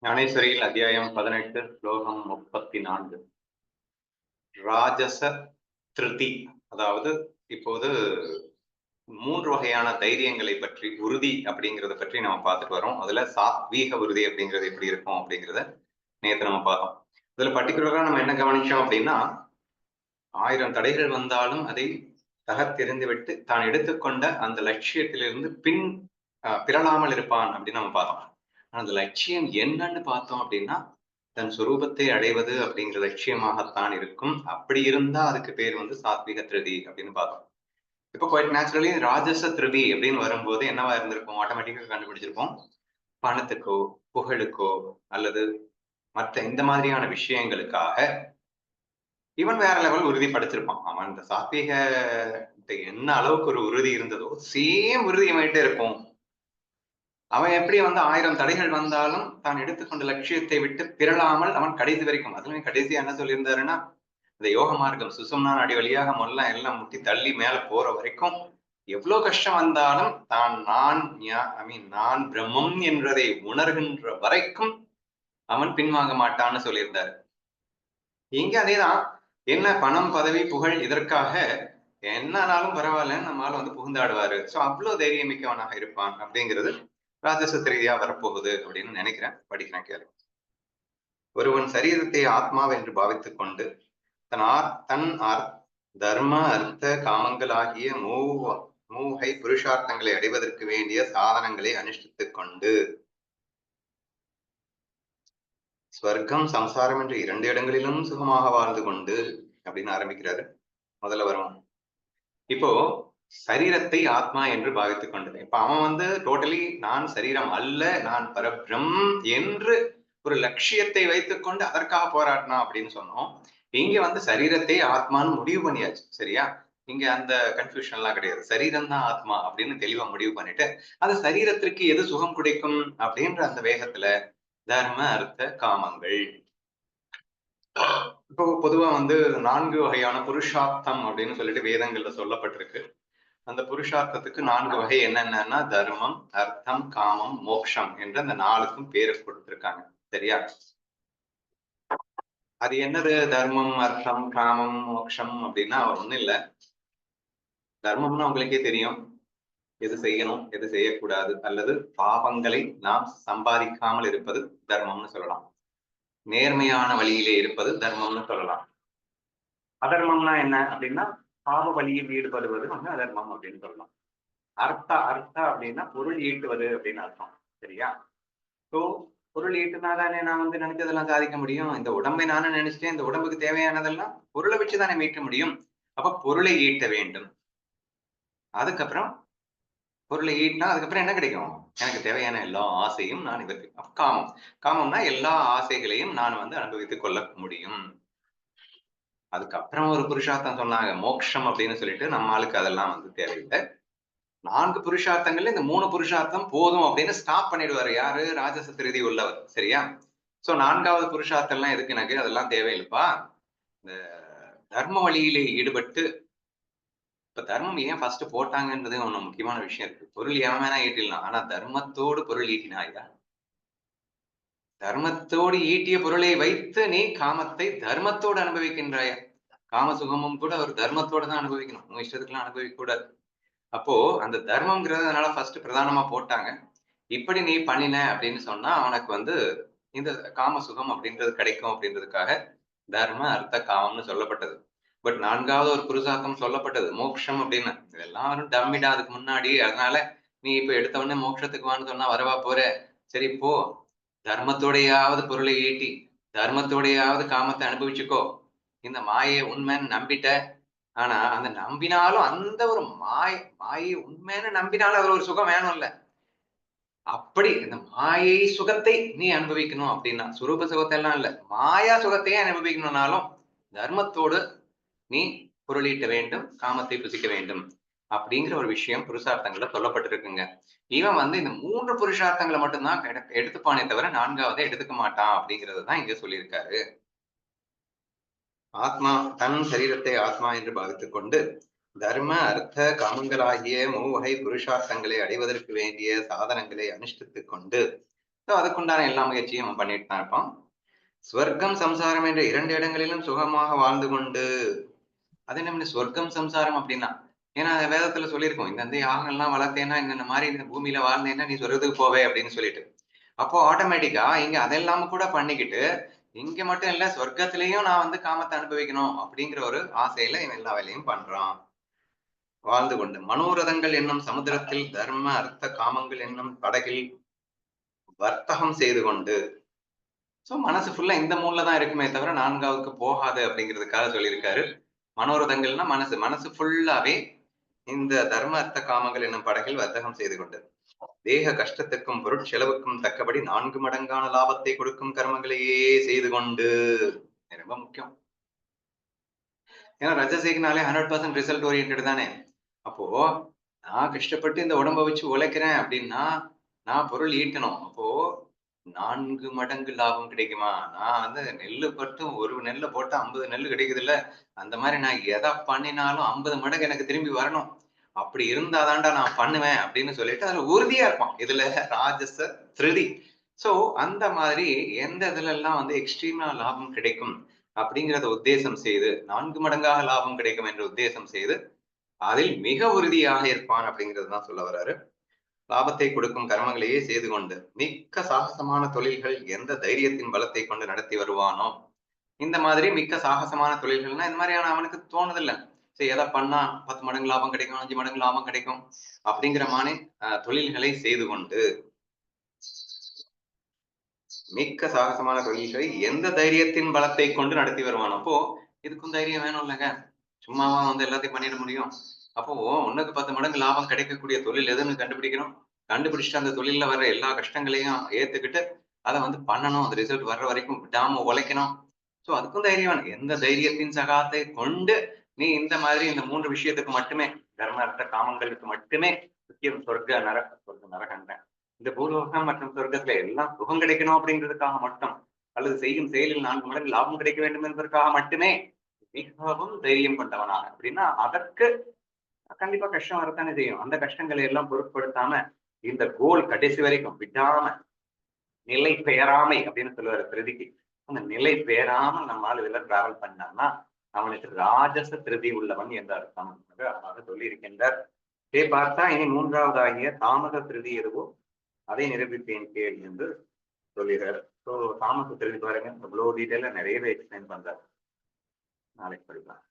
ஞானேஸ்வரியில் அத்தியாயம் 18 ஸ்லோகம் 34. ராஜச திருதி, அதாவது இப்போது 3 வகையான தைரியங்களை பற்றி, உறுதி அப்படிங்கிறத பற்றி நம்ம பார்த்துட்டு வரோம். அதுல சாத்வீக உறுதி அப்படிங்கிறது எப்படி இருக்கும் அப்படிங்கிறத நேற்று நம்ம பார்த்தோம். இதுல பர்டிகுலரா நம்ம என்ன கவனிச்சோம் அப்படின்னா, 1000 தடைகள் வந்தாலும் அதை தகர்த்தெறிந்து விட்டு தான் எடுத்துக்கொண்ட அந்த லட்சியத்திலிருந்து பிறழாமல் இருப்பான் அப்படின்னு நம்ம பார்த்தோம். அந்த லட்சியம் என்னன்னு பார்த்தோம் அப்படின்னா, தன் சுரூபத்தை அடைவது அப்படிங்கிற லட்சியமாகத்தான் இருக்கும். அப்படி இருந்தா அதுக்கு பேர் வந்து சாத்விக திருதி அப்படின்னு பார்த்தோம். இப்போ குவைட் நேச்சுரலி ராஜச திருதி அப்படின்னு வரும்போது என்னவா இருந்திருக்கும், ஆட்டோமேட்டிக்கா கண்டுபிடிச்சிருப்போம். பணத்துக்கோ புகழுக்கோ அல்லது மற்ற இந்த மாதிரியான விஷயங்களுக்காக இவன் வேற லெவல் உறுதிப்படுத்திருப்பான். அவன் இந்த சாத்வீக என்ன அளவுக்கு ஒரு உறுதி இருந்ததோ சேம் உறுதி அவன்கிட்ட இருக்கும். அவன் எப்படி வந்து 1000 தடைகள் வந்தாலும் தான் எடுத்துக்கொண்ட லட்சியத்தை விட்டு பிறழாமல் அவன் கடைசி வரைக்கும், அதுலயும் கடைசியா என்ன சொல்லியிருந்தாருன்னா, இந்த யோக மார்க்கம் சுசும்னா நாடி வழியாக எல்லாம் முட்டி தள்ளி மேல போற வரைக்கும் எவ்வளவு கஷ்டம் வந்தாலும் தான் நான் பிரம்மம் என்றதை உணர்கின்ற வரைக்கும் அவன் பின்வாங்க மாட்டான்னு சொல்லியிருந்தாரு. இங்க அதேதான். என்ன பணம் பதவி புகழ் இதற்காக என்னானாலும் பரவாயில்லன்னு நம்மால வந்து புகுந்தாடுவாரு. சோ அவ்வளவு தைரியமிக்கவனாக இருப்பான் அப்படிங்கிறது ராஜச ரீதியா வரப்போகுது அப்படின்னு நினைக்கிறேன். படிக்கிறேன், கேளு. ஒருவன் சரீரத்தை ஆத்மாவென்று பாவித்துக் கொண்டு தன் தர்ம அர்த்த காமங்களாகிய மூகை புருஷார்த்தங்களை அடைவதற்கு வேண்டிய சாதனங்களை அனுஷ்டித்துக் கொண்டு ஸ்வர்க்கம் சம்சாரம் என்று 2 இடங்களிலும் சுகமாக வாழ்ந்து கொண்டு அப்படின்னு ஆரம்பிக்கிறாரு. முதல்ல வரும். இப்போ சரீரத்தை ஆத்மா என்று பாவித்துக் கொண்டது. இப்ப அவன் வந்து டோட்டலி நான் சரீரம் அல்ல, நான் பரபிரம் என்று ஒரு லட்சியத்தை வைத்துக் கொண்டு அதற்காக போராடினான் அப்படின்னு சொன்னோம். இங்க வந்து சரீரத்தை ஆத்மான்னு முடிவு பண்ணியாச்சு. சரியா? இங்க அந்த கன்ஃபியூஷன் எல்லாம் கிடையாது. சரீரம் தான் ஆத்மா அப்படின்னு தெளிவா முடிவு பண்ணிட்டு அந்த சரீரத்திற்கு எது சுகம் கிடைக்கும் அப்படின்ற அந்த வேகத்துல தர்ம அர்த்த காமங்கள். இப்போ பொதுவா வந்து 4 வகையான புருஷார்த்தம் அப்படின்னு சொல்லிட்டு வேதங்கள்ல சொல்லப்பட்டிருக்கு. அந்த புருஷார்த்தத்துக்கு 4 வகை என்னென்னா தர்மம், அர்த்தம், காமம், மோக்ஷம் என்ற அந்த 4க்கும் பேரு கொடுத்திருக்காங்க. சரியா? அது என்னது தர்மம், அர்த்தம், காமம், மோக்ஷம் அப்படின்னா ஒண்ணும் இல்ல. தர்மம்னா உங்களுக்கே தெரியும். எது செய்யணும், எது செய்யக்கூடாது, அல்லது பாவங்களை நாம் சம்பாதிக்காமல் இருப்பது தர்மம்னு சொல்லலாம். நேர்மையான வழியிலே இருப்பது தர்மம்னு சொல்லலாம். அதர்மம்னா என்ன அப்படின்னா பாவ வழியில் ஈடுபடுவது வந்து அதர்மம் அப்படின்னு சொல்லலாம். அர்த்த அப்படின்னா பொருள் ஈட்டுவது அப்படின்னு அர்த்தம். சரியா? ஸோ பொருள் ஈட்டுனாதானே நான் வந்து நினைச்சதெல்லாம் சாதிக்க முடியும். இந்த உடம்பை நானும் நினைச்சிட்டேன், இந்த உடம்புக்கு தேவையானதெல்லாம் பொருளை வச்சுதானே மீட்ட முடியும். அப்ப பொருளை ஈட்ட வேண்டும். அதுக்கப்புறம் பொருளை ஈட்டினா அதுக்கப்புறம் என்ன கிடைக்கும்? எனக்கு தேவையான எல்லா ஆசையும் நான் இவருக்கு காமம். காமம்னா எல்லா ஆசைகளையும் நான் வந்து அனுபவித்துக் கொள்ள முடியும். அதுக்கப்புறம் ஒரு புருஷார்த்தம் சொன்னாங்க, மோட்சம் அப்படின்னு சொல்லிட்டு. நம்ம ஆளுக்கு அதெல்லாம் வந்து தேவையில்லை. 4 புருஷார்த்தங்கள்ல இந்த 3 புருஷார்த்தம் போதும் அப்படின்னு ஸ்டாப் பண்ணிடுவாரு. யாரு? ராஜச திருதி உள்ளவர். சரியா? சோ 4வது புருஷார்த்தம் எல்லாம் எதுக்கு எனக்கு? அதெல்லாம் தேவையில்லைப்பா. இந்த தர்ம வழியிலே ஈடுபட்டு இப்ப தர்மம் ஏன் ஃபர்ஸ்ட் போட்டாங்கன்றது ஒண்ணு முக்கியமான விஷயம் இருக்கு. பொருள் எவன் வேணா ஈட்டிடலாம். ஆனா தர்மத்தோடு பொருள் ஈட்டினாயா? தர்மத்தோடு ஈட்டிய பொருளை வைத்து நீ காமத்தை தர்மத்தோடு அனுபவிக்கின்றாயா? காம சுகமும் கூட ஒரு தர்மத்தோட தான் அனுபவிக்கணும். உங்க இஷ்டத்துக்குலாம் அனுபவிக்க கூடாது. அப்போ அந்த தர்மம்ங்கிறது அதனால ஃபர்ஸ்ட் பிரதானமா போட்டாங்க. இப்படி நீ பண்ணின அப்படின்னு சொன்னா உனக்கு வந்து இந்த காம சுகம் அப்படின்றது கிடைக்கும் அப்படின்றதுக்காக தர்ம அர்த்த காமம்னு சொல்லப்பட்டது. பட் 4வது ஒரு புருஷார்த்தம் சொல்லப்பட்டது, மோட்சம் அப்படின்னு. இதெல்லாம் வரும் டம்மிடா அதுக்கு முன்னாடி. அதனால நீ இப்ப எடுத்த உடனே மோட்சத்துக்கு வான்னு சொன்னா வரவா போற? சரி போ, தர்மத்தோடையாவது பொருளை ஈட்டி தர்மத்தோடையாவது காமத்தை அனுபவிச்சுக்கோ. இந்த மாயை உண்மைன்னு நம்பிட்ட. ஆனா அந்த நம்பினாலும் அந்த ஒரு மாயை உண்மைன்னு நம்பினாலும் அதுல ஒரு சுகம் வேணும்ல. அப்படி இந்த மாயை சுகத்தை நீ அனுபவிக்கணும் அப்படின்னா, சுரூப சுகத்தை எல்லாம் இல்ல, மாயா சுகத்தையே அனுபவிக்கணும்னாலும் தர்மத்தோடு நீ பொருளீட்ட வேண்டும், காமத்தை புசிக்க வேண்டும் அப்படிங்கிற ஒரு விஷயம் புருஷார்த்தங்கள்ல சொல்லப்பட்டிருக்குங்க. இவன் வந்து இந்த 3 புருஷார்த்தங்களை மட்டும்தான் எடுத்துப்பானே தவிர 4வதை எடுத்துக்க மாட்டான் அப்படிங்கிறது தான் இங்க சொல்லியிருக்காரு. ஆத்மா தன் சரீரத்தை ஆத்மா என்று பாவித்துக் கொண்டு தர்ம அர்த்த காமங்களாகிய மூவகை புருஷார்த்தங்களை அடைவதற்கு வேண்டிய சாதனங்களை அனுஷ்டித்துக் கொண்டு ஸோ அதுக்குண்டான எல்லா முயற்சியும் அவன் பண்ணிட்டு தான் இருப்பான். ஸ்வர்க்கம் சம்சாரம் என்ற 2 இடங்களிலும் சுகமாக வாழ்ந்து கொண்டு அது என்ன சொர்க்கம் சம்சாரம் அப்படின்னா ஏன்னா வேதத்துல சொல்லியிருக்கோம் இந்த யாகங்கள்லாம் வளர்த்தேன்னா இந்த மாதிரி இந்த பூமியில வாழ்ந்தேன்னா நீ சொர்க்கத்துக்கு போவே அப்படின்னு சொல்லிட்டு அப்போ ஆட்டோமேட்டிக்கா இங்க அதெல்லாம் கூட பண்ணிக்கிட்டு இங்க மட்டும் இல்ல சொர்க்கத்திலையும் நான் வந்து காமத்தை அனுபவிக்கணும் அப்படிங்கிற ஒரு ஆசையில இவன் எல்லா வேலையும் பண்றான். வாழ்ந்து கொண்டு மனோரதங்கள் என்னும் சமுத்திரத்தில் தர்ம அர்த்த காமங்கள் என்னும் படகில் வர்த்தகம் செய்து கொண்டு சோ மனசு ஃபுல்லா இந்த மூணுல தான் இருக்குமே தவிர நான்காவதுக்கு போகாது அப்படிங்கிறதுக்காக சொல்லியிருக்காரு. மனோரதங்கள்னா மனசு மனசு ஃபுல்லாவே இந்த தர்ம அர்த்த காமங்கள் என்னும் படகில் வர்த்தகம் செய்து கொண்டு தேக கஷ்டத்துக்கும் பொருட்செலவுக்கும் தக்கபடி 4 மடங்கான லாபத்தை கொடுக்கும் கர்மங்களையே செய்து கொண்டு ரொம்ப முக்கியம். ஏன்னா ரஜசிக்னாலே 100% ரிசல்ட் ஓரியன்டட் தானே. அப்போ நான் கஷ்டப்பட்டு இந்த உடம்ப வச்சு உழைக்கிறேன் அப்படின்னா நான் பொருள் ஈட்டணும். அப்போ 4 மடங்கு லாபம் கிடைக்குமா? நான் வந்து நெல்லு மட்டும் ஒரு நெல்ல போட்டா 50 நெல்லு கிடைக்குதுல்ல. அந்த மாரி நான் எத பண்ணினாலும் 50 மடங்கு எனக்கு திரும்பி வரணும். அப்படி இருந்தா தான்டா நான் பண்ணுவேன் அப்படின்னு சொல்லிட்டு அதுல உறுதியா இருப்பான். இதுல ராஜச திருதி. சோ அந்த மாதிரி எந்த இதுலலாம் வந்து எக்ஸ்ட்ரீமா லாபம் கிடைக்கும் அப்படிங்கிறத உத்தேசம் செய்து 4 மடங்காக லாபம் கிடைக்கும் என்று உத்தேசம் செய்து அதில் மிக உறுதியாக இருப்பான் அப்படிங்கிறது தான் சொல்ல வர்றாரு. லாபத்தை கொடுக்கும் கர்மங்களையே செய்து கொண்டு மிக்க சாகசமான தொழில்கள் எந்த தைரியத்தின் பலத்தை கொண்டு நடத்தி வருவானோ இந்த மாதிரி மிக்க சாகசமான தொழில்கள்னா இந்த மாதிரியான அவனுக்கு தோணுதில்ல. சரி எதை பண்ணா 10 மடங்கு லாபம் கிடைக்கும் 5 மடங்கு லாபம் கிடைக்கும் அப்படிங்கிற மாதிரி தொழில்களை செய்து கொண்டு மிக்க சாகசமான தொழில்களை எந்த தைரியத்தின் பலத்தை கொண்டு நடத்தி வருவான். அப்போ இதுக்கும் தைரியம் வேணும் இல்லைங்க. சும்மாவா வந்து எல்லாத்தையும் பண்ணிட முடியும். அப்போ ஒண்ணுக்கு 10 மடங்கு லாபம் கிடைக்கக்கூடிய தொழில் எதுன்னு கண்டுபிடிக்கணும். கண்டுபிடிச்சிட்டு அந்த தொழில்ல வர்ற எல்லா கஷ்டங்களையும் ஏத்துக்கிட்டு அதை வந்து பண்ணணும். அந்த ரிசல்ட் வர்ற வரைக்கும் விடாம உழைக்கணும். சோ அதுக்கும் தைரியம் வேணும். எந்த தைரியத்தின் சகாத்தை கொண்டு நீ இந்த மாதிரி இந்த 3 விஷயத்துக்கு மட்டுமே தர்ம அர்த்த காமங்களுக்கு மட்டுமே முக்கியம் சொர்க்க நரகன்றேன். இந்த பூலோகம் மற்றும் சொர்க்கத்துல எல்லாம் சுகம் கிடைக்கணும் அப்படிங்கிறதுக்காக மட்டும் அல்லது செய்யும் செயலில் 4 மடங்கு லாபம் கிடைக்க வேண்டும் என்பதற்காக மட்டுமே மிகவும் தைரியம் கொண்டவனாக அப்படின்னா அதற்கு கண்டிப்பா கஷ்டம் வரத்தானே செய்யும். அந்த கஷ்டங்களை எல்லாம் பொருட்படுத்தாம இந்த கோல் கடைசி வரைக்கும் விடாம நிலை பெயராமை அப்படின்னு சொல்லுவாரு திருதிக்கு. அந்த நிலை பெயராமல் நம்மால் இதுல டிராவல் பண்ணான்னா அவனுக்கு ராஜச திருதி உள்ளவன் என்ற அர்த்தம் என்று அழகாக சொல்லி இருக்கின்றார். இதை பார்த்தா இனி 3வது ஆகிய தாமத திருதி எதுவோ அதை நிரூபிப்பேன் கேள் என்று சொல்லுகிறார். ஸோ தாமச திருதி பாருங்க இவ்வளவு டீட்டெயிலா நிறையவே எக்ஸ்பிளைன் பண்றாரு. நாளைக்கு படிக்கலாம்.